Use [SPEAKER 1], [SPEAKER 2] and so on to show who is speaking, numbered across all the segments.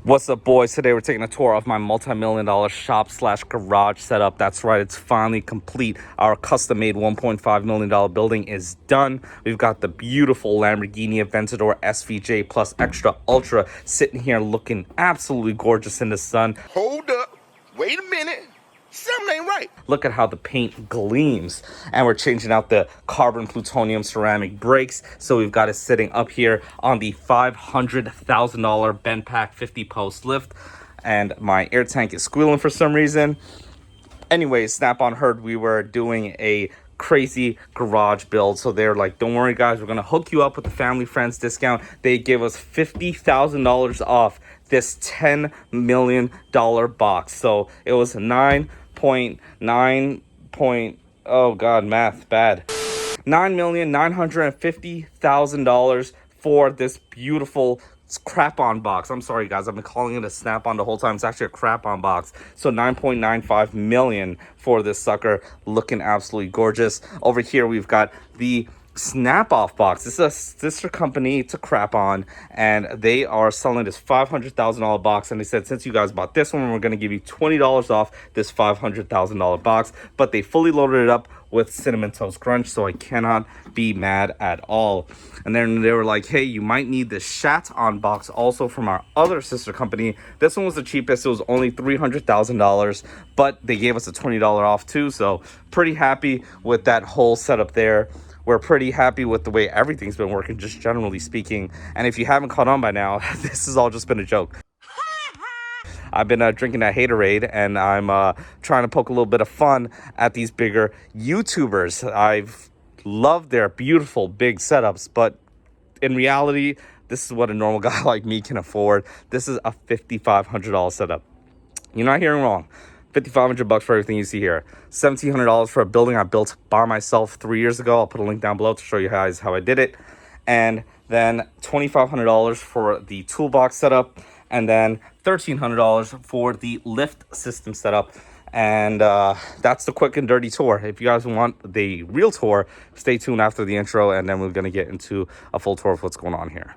[SPEAKER 1] What's up, boys? Today we're taking a tour of my multi-million-dollar shop slash garage setup. That's right, it's finally complete. Our custom-made $1.5 million building is done. We've got the beautiful Lamborghini Aventador SVJ Plus Extra Ultra sitting here looking absolutely gorgeous in the sun.
[SPEAKER 2] Hold up. Wait a minute. Something ain't right.
[SPEAKER 1] Look at how the paint gleams. And we're changing out the carbon plutonium ceramic brakes. So we've got it sitting up here on the $500,000 Benpack 50 post lift. And my air tank is squealing for some reason. Anyways, Snap-on heard we were doing a crazy garage build, so they're like, don't worry guys, we're gonna hook you up with the family friends discount. They gave us $50,000 off this $10 million box. So it was 9.9 point, oh god, math bad, $9,950,000 for this beautiful crap-on box. I'm sorry guys, I've been calling it a Snap-on the whole time. It's actually a crap-on box. So 9.95 million for this sucker, looking absolutely gorgeous. Over here we've got the Snap-off box. This is a sister company to Crap-on, and they are selling this $500,000 box, and they said, since you guys bought this one, we're going to give you $20 off this $500,000 box. But they fully loaded it up with Cinnamon Toast Crunch, so I cannot be mad at all. And then they were like, hey, you might need the Shat-on box also from our other sister company. This one was the cheapest. It was only $300,000, but they gave us a $20 off too, so pretty happy with that whole setup there. We're pretty happy with the way everything's been working, just generally speaking. And if you haven't caught on by now, this has all just been a joke. I've been drinking that Haterade, and I'm trying to poke a little bit of fun at these bigger YouTubers. I've loved their beautiful big setups, but in reality, this is what a normal guy like me can afford. This is a $5,500 setup. You're not hearing wrong. $5,500 for everything you see here. $1,700 for a building I built by myself 3 years ago. I'll put a link down below to show you guys how I did it. And then $2,500 for the toolbox setup. And then $1,300 for the lift system setup. And that's the quick and dirty tour. If you guys want the real tour, stay tuned after the intro, and then we're going to get into a full tour of what's going on here.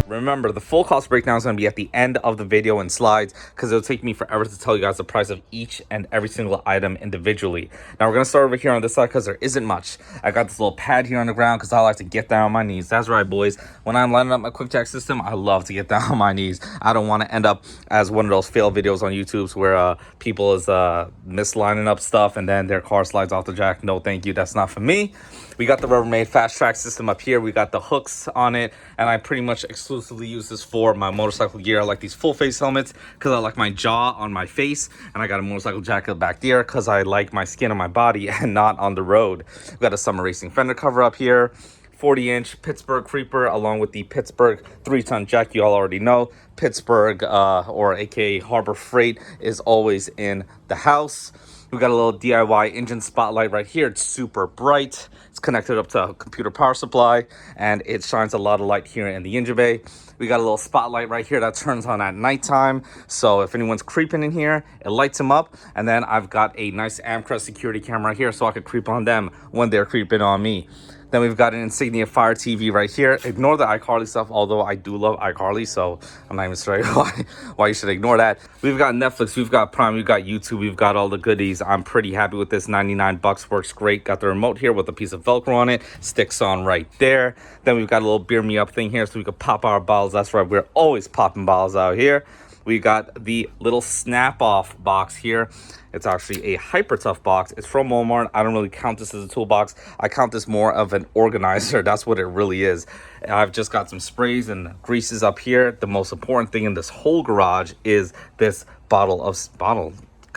[SPEAKER 1] Remember, the full cost breakdown is going to be at the end of the video in slides, because it'll take me forever to tell you guys the price of each and every single item individually. Now we're going to start over here on this side because there isn't much. I got this little pad here on the ground because I like to get down on my knees. That's right, boys. When I'm lining up my QuickJack system, I love to get down on my knees. I don't want to end up as one of those fail videos on YouTube where people is mislining up stuff and then their car slides off the jack. No, thank you. That's not for me. We got the Rubbermaid Fast Track system up here. We got the hooks on it, and I pretty much exclusively use this for my motorcycle gear. I like these full face helmets because I like my jaw on my face, and I got a motorcycle jacket back there because I like my skin on my body and not on the road. We got a Summer Racing fender cover up here, 40-inch Pittsburgh Creeper along with the Pittsburgh 3-ton jack. You all already know Pittsburgh or aka Harbor Freight is always in the house. We got a little DIY engine spotlight right here. It's super bright. It's connected up to a computer power supply, and it shines a lot of light here in the engine bay. We got a little spotlight right here that turns on at nighttime. So if anyone's creeping in here, it lights them up. And then I've got a nice Amcrest security camera here so I could creep on them when they're creeping on me. Then we've got an Insignia Fire TV right here. Ignore the iCarly stuff, although I do love iCarly, so I'm not even sure why you should ignore that. We've got Netflix, we've got Prime, we've got YouTube, we've got all the goodies. I'm pretty happy with this. 99 bucks works great. Got the remote here with a piece of Velcro on it. Sticks on right there. Then we've got a little beer me up thing here so we could pop our bottles. That's right, we're always popping bottles out here. We got the little Snap-off box here. It's actually a Hyper Tough box. It's from Walmart. I don't really count this as a toolbox. I count this more of an organizer. That's what it really is. I've just got some sprays and greases up here. The most important thing in this whole garage is this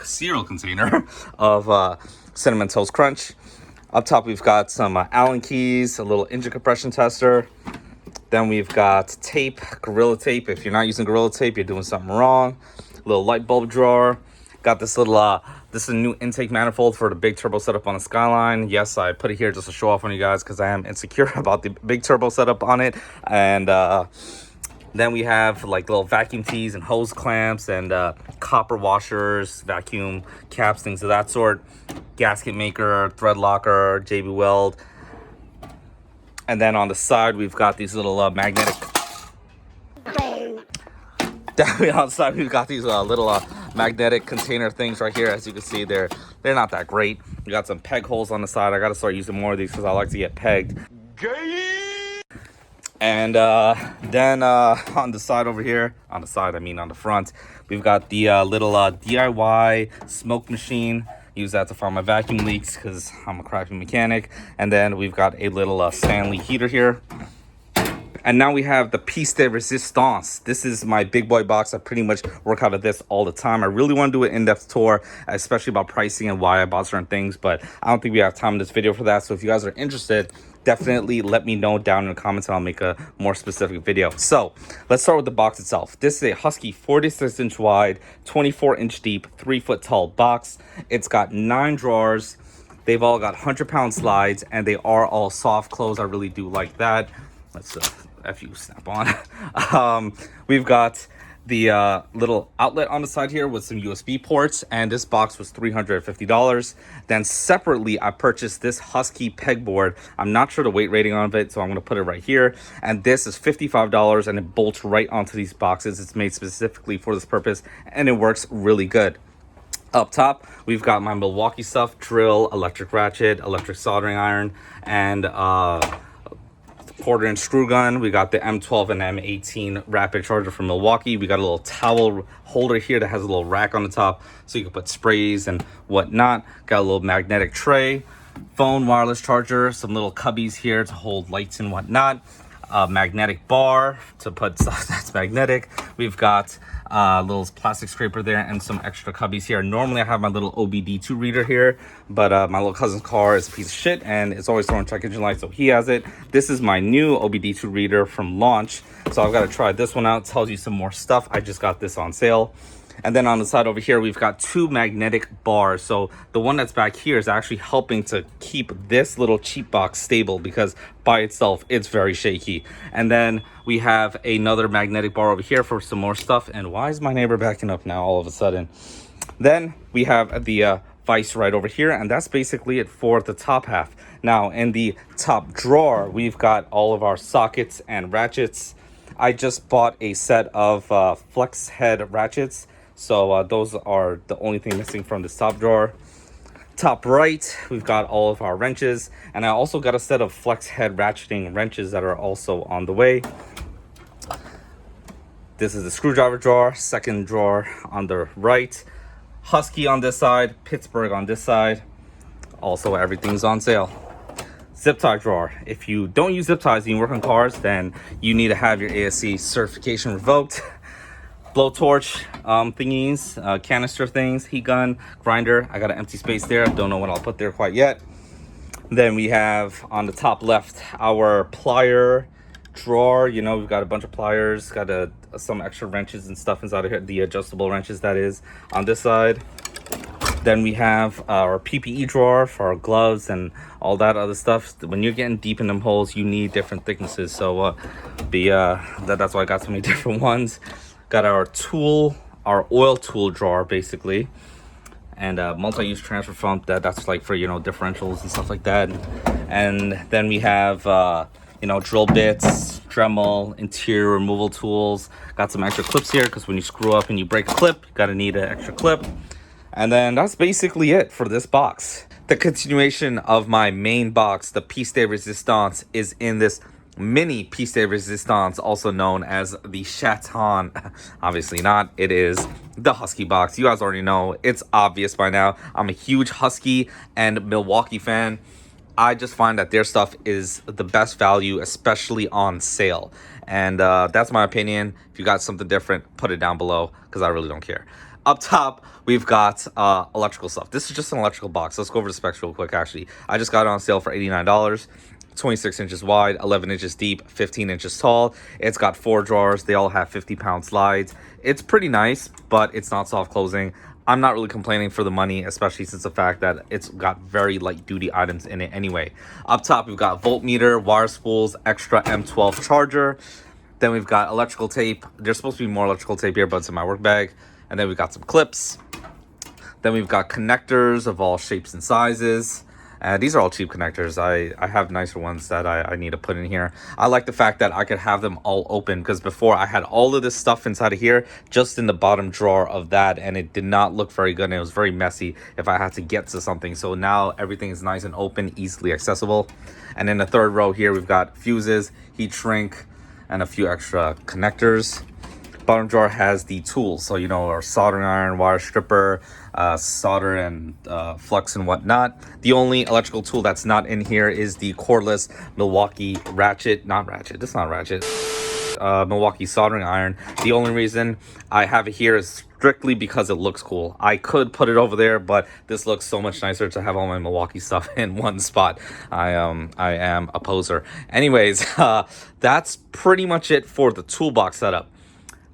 [SPEAKER 1] cereal container of Cinnamon Toast Crunch. Up top, we've got some Allen keys, a little engine compression tester, Then we've got tape, Gorilla Tape. If you're not using Gorilla Tape, you're doing something wrong. Little light bulb drawer. Got this little, this is a new intake manifold for the big turbo setup on the Skyline. Yes, I put it here just to show off on you guys because I am insecure about the big turbo setup on it. And then we have like little vacuum tees and hose clamps and copper washers, vacuum caps, things of that sort. Gasket maker, thread locker, JB Weld. And then on the side, we've got these little magnetic... Down on the side, we've got these little magnetic container things right here. As you can see, they're not that great. We got some peg holes on the side. I got to start using more of these because I like to get pegged. And then on the side over here, on the side, I mean on the front, we've got the little DIY smoke machine. Use that to find my vacuum leaks because I'm a crappy mechanic. And then we've got a little Stanley heater here. And now we have the Piece de Resistance. This is my big boy box. I pretty much work out of this all the time. I really want to do an in-depth tour, especially about pricing and why I bought certain things, but I don't think we have time in this video for that. So if you guys are interested, definitely let me know down in the comments and I'll make a more specific video. So let's start with the box itself. This is a Husky 46-inch wide, 24-inch deep, 3-foot tall box. It's got 9 drawers. They've all got 100-pound slides and they are all soft close. I really do like that. Let's snap on. We've got the little outlet on the side here with some USB ports, and this box was $350. Then separately, I purchased this Husky pegboard. I'm not sure the weight rating on it, so I'm going to put it right here. And this is $55, and it bolts right onto these boxes. It's made specifically for this purpose, and it works really good. Up top, we've got my Milwaukee stuff, drill, electric ratchet, electric soldering iron, and quarter-inch screw gun. We got the M12 and M18 rapid charger from Milwaukee. We got a little towel holder here that has a little rack on the top so you can put sprays and whatnot. Got a little magnetic tray, phone, wireless charger, some little cubbies here to hold lights and whatnot. A magnetic bar to put stuff that's magnetic. We've got a little plastic scraper there and some extra cubbies here. Normally I have my little OBD2 reader here, but my little cousin's car is a piece of shit and it's always throwing check engine light, so he has it. This is my new OBD2 reader from launch, so I've got to try this one out. It tells you some more stuff. I just got this on sale. And then on the side over here, we've got 2 magnetic bars. So the one that's back here is actually helping to keep this little cheap box stable because by itself, it's very shaky. And then we have another magnetic bar over here for some more stuff. And why is my neighbor backing up now all of a sudden? Then we have the vise right over here, and that's basically it for the top half. Now, in the top drawer, we've got all of our sockets and ratchets. I just bought a set of flex head ratchets. So those are the only thing missing from this top drawer. Top right, we've got all of our wrenches. And I also got a set of flex head ratcheting wrenches that are also on the way. This is the screwdriver drawer, second drawer on the right. Husky on this side, Pittsburgh on this side. Also, everything's on sale. Zip tie drawer. If you don't use zip ties and you work on cars, then you need to have your ASC certification revoked. Blowtorch thingies, canister things, heat gun, grinder. I got an empty space there. Don't know what I'll put there quite yet. Then we have on the top left our plier drawer. You know, we've got a bunch of pliers, got some extra wrenches and stuff inside of here, the adjustable wrenches that is on this side. Then we have our PPE drawer for our gloves and all that other stuff. When you're getting deep in them holes, you need different thicknesses. So that's why I got so many different ones. Got our tool, our oil tool drawer basically, and multi-use transfer pump that's like for, you know, differentials and stuff like that. And then we have you know, drill bits, Dremel, interior removal tools. Got some extra clips here because when you screw up and you break a clip, you gotta need an extra clip. And then that's basically it for this box. The continuation of my main box, the Piece de Resistance, is in this mini Piece de Resistance, also known as the Chaton. Obviously not. It is the Husky box. You guys already know. It's obvious by now. I'm a huge Husky and Milwaukee fan. I just find that their stuff is the best value, especially on sale. And that's my opinion. If you got something different, put it down below because I really don't care. Up top, we've got electrical stuff. This is just an electrical box. Let's go over the specs real quick, actually. I just got it on sale for $89. 26 inches wide, 11 inches deep, 15 inches tall. It's got 4 drawers. They all have 50-pound slides. It's pretty nice, but it's not soft closing. I'm not really complaining for the money, especially since the fact that it's got very light duty items in it anyway. Up top, we've got voltmeter, wire spools, extra M12 charger. Then we've got electrical tape. There's supposed to be more electrical tape here, but it's in my work bag. And then we've got some clips. Then we've got connectors of all shapes and sizes. These are all cheap connectors. I have nicer ones that I need to put in here. I like the fact that I could have them all open, because before I had all of this stuff inside of here just in the bottom drawer of that, and it did not look very good, and it was very messy if I had to get to something. So now everything is nice and open, easily accessible. And in the third row here, we've got fuses, heat shrink, and a few extra connectors. Bottom drawer has the tools, so you know, our soldering iron, wire stripper, solder and flux and whatnot. The only electrical tool that's not in here is the cordless Milwaukee Milwaukee soldering iron. The only reason I have it here is strictly because it looks cool. I could put it over there, but this looks so much nicer to have all my Milwaukee stuff in one spot. I am a poser. Anyways, that's pretty much it for the toolbox setup.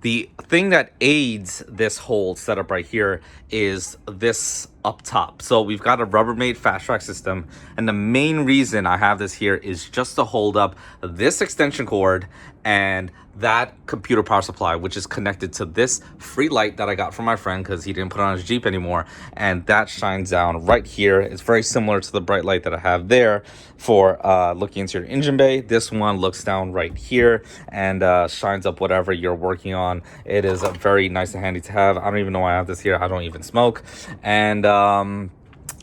[SPEAKER 1] The thing that aids this whole setup right here is this up top. So we've got a Rubbermaid fast track system, and the main reason I have this here is just to hold up this extension cord and that computer power supply, which is connected to this free light that I got from my friend because he didn't put it on his Jeep anymore, and that shines down right here. It's very similar to the bright light that I have there for looking into your engine bay. This one looks down right here and shines up whatever you're working on. It is very nice and handy to have. I don't even know why I have this here. I don't even smoke. And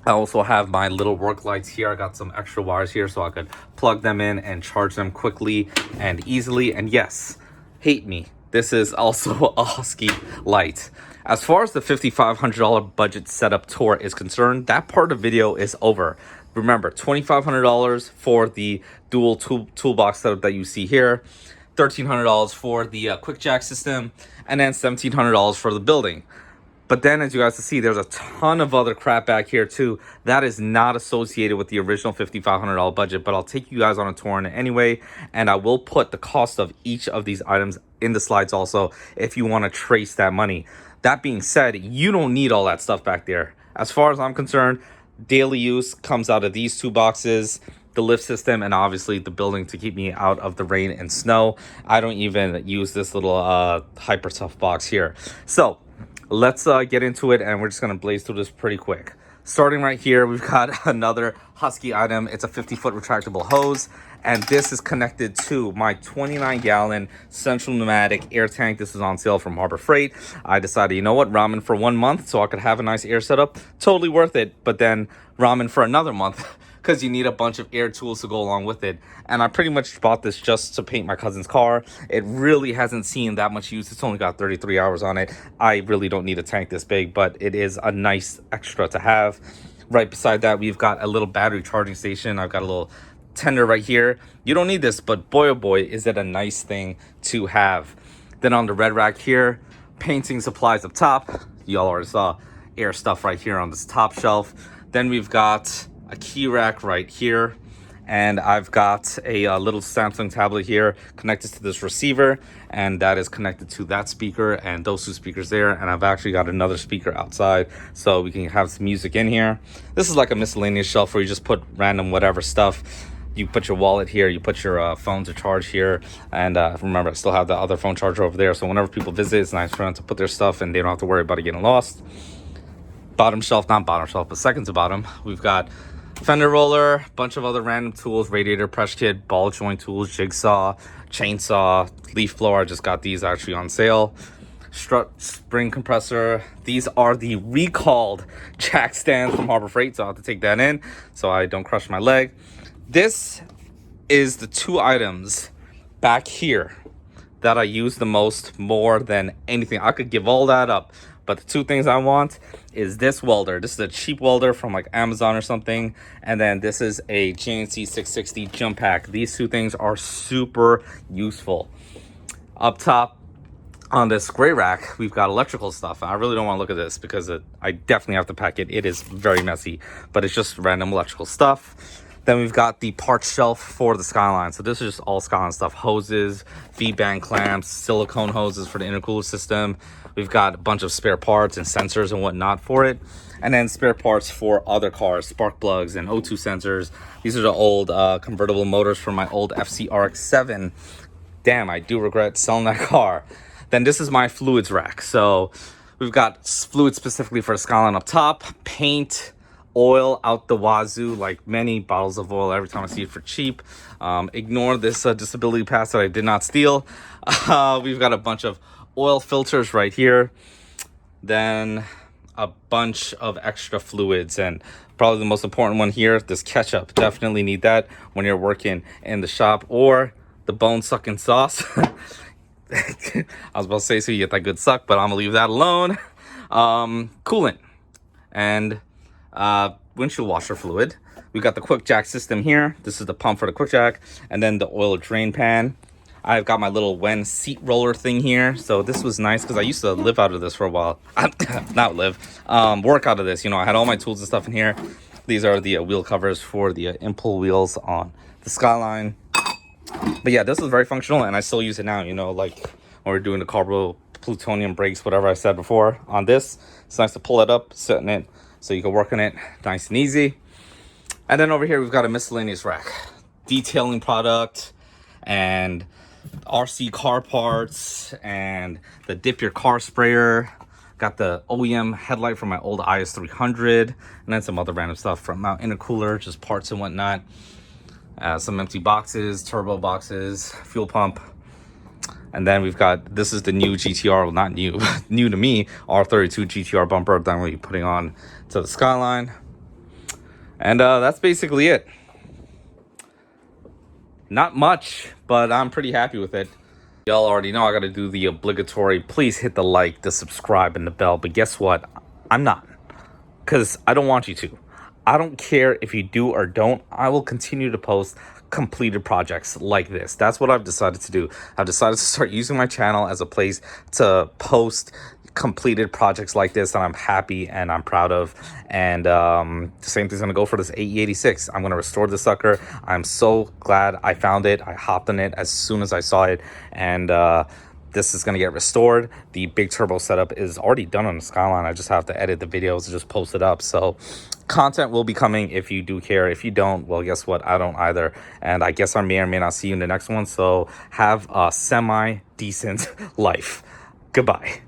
[SPEAKER 1] I also have my little work lights here. I got some extra wires here so I could plug them in and charge them quickly and easily. And yes, hate me, this is also a Husky light. As far as the $5,500 budget setup tour is concerned, that part of the video is over. Remember, $2,500 for the dual toolbox setup that you see here, $1,300 for the quick jack system, and then $1,700 for the building. But then, as you guys can see, there's a ton of other crap back here too that is not associated with the original $5,500 budget, but I'll take you guys on a tour on it anyway, and I will put the cost of each of these items in the slides also if you want to trace that money. That being said, you don't need all that stuff back there. As far as I'm concerned, daily use comes out of these two boxes, the lift system, and obviously the building to keep me out of the rain and snow. I don't even use this little Hyper Tough box here. So let's get into it, and we're just gonna blaze through this pretty quick. Starting right here, we've got another Husky item. It's a 50-foot retractable hose, and this is connected to my 29-gallon Central Pneumatic air tank. This is on sale from Harbor Freight. I decided, you know what, ramen for 1 month so I could have a nice air setup, totally worth it. But then ramen for another month because you need a bunch of air tools to go along with it. And I pretty much bought this just to paint my cousin's car. It really hasn't seen that much use. It's only got 33 hours on it. I really don't need a tank this big, but it is a nice extra to have. Right beside that, we've got a little battery charging station. I've got a little tender right here. You don't need this, but boy oh boy is it a nice thing to have. Then on the red rack here, painting supplies up top. Y'all already saw air stuff right here on this top shelf. Then we've got a key rack right here, and I've got a little Samsung tablet here connected to this receiver, and that is connected to that speaker and those two speakers there. And I've actually got another speaker outside so we can have some music in here. This is like a miscellaneous shelf where you just put random whatever stuff. You put your wallet here, you put your phone to charge here, and remember, I still have the other phone charger over there, so whenever people visit, it's nice for them to put their stuff and they don't have to worry about it getting lost. Bottom shelf, not bottom shelf, but second to bottom, we've got fender roller, bunch of other random tools, radiator press kit, ball joint tools, jigsaw, chainsaw, leaf blower. I just got these actually on sale. Strut spring compressor. These are the recalled jack stands from Harbor Freight, so I have to take that in so I don't crush my leg. This is the two items back here that I use the most, more than anything. I could give all that up, but the two things I want is this welder. This is a cheap welder from like Amazon or something, and then this is a GNC 660 jump pack. These two things are super useful. Up top on this gray rack, we've got electrical stuff. I really don't want to look at this because I definitely have to pack it. It is very messy, but it's just random electrical stuff. Then we've got the parts shelf for the Skyline. So this is just all Skyline stuff. Hoses, V-band clamps, silicone hoses for the intercooler system. We've got a bunch of spare parts and sensors and whatnot for it. And then spare parts for other cars, spark plugs and O2 sensors. These are the old convertible motors from my old FCRX7. Damn, I do regret selling that car. Then this is my fluids rack. So we've got fluids specifically for the Skyline up top, paint, oil out the wazoo, like many bottles of oil every time I see it for cheap. Ignore this disability pass that I did not steal. We've got a bunch of oil filters right here. Then a bunch of extra fluids, and probably the most important one here, this ketchup. Definitely need that when you're working in the shop, or the bone sucking sauce. I was about to say so you get that good suck, but I'm gonna leave that alone. Coolant and windshield washer fluid. We got the quick jack system here. This is the pump for the quick jack, and then the oil drain pan. I've got my little Wen seat roller thing here. So this was nice because I used to live out of this for a while. Not live, work out of this. You know, I had all my tools and stuff in here. These are the wheel covers for the Impul wheels on the Skyline. But yeah, this is very functional, and I still use it now. You know, like when we're doing the carbo plutonium brakes, whatever I said before on this. It's nice to pull it up, sit in it, so you can work on it nice and easy. And then over here, we've got a miscellaneous rack. Detailing product and RC car parts and the Dip Your Car sprayer. Got the OEM headlight from my old IS300, and then some other random stuff from my intercooler, just parts and whatnot. Some empty boxes, turbo boxes, fuel pump. And then we've got, this is the new GTR, well, not new, new to me, R32 GTR bumper that I'm going to be putting on to the Skyline. And that's basically it. Not much, but I'm pretty happy with it. Y'all already know I got to do the obligatory, please hit the like, the subscribe, and the bell. But guess what? I'm not. Because I don't want you to. I don't care if you do or don't. I will continue to post completed projects like this. That's what I've decided to do. I've decided to start using my channel as a place to post completed projects like this that I'm happy and I'm proud of. And the same thing's gonna go for this AE86. I'm gonna restore the sucker. I'm so glad I found it. I hopped on it as soon as I saw it, and this is gonna get restored. The big turbo setup is already done on the Skyline. I just have to edit the videos and just post it up. So content will be coming if you do care. If you don't, well, guess what? I don't either. And I guess I may or may not see you in the next one. So have a semi-decent life. Goodbye.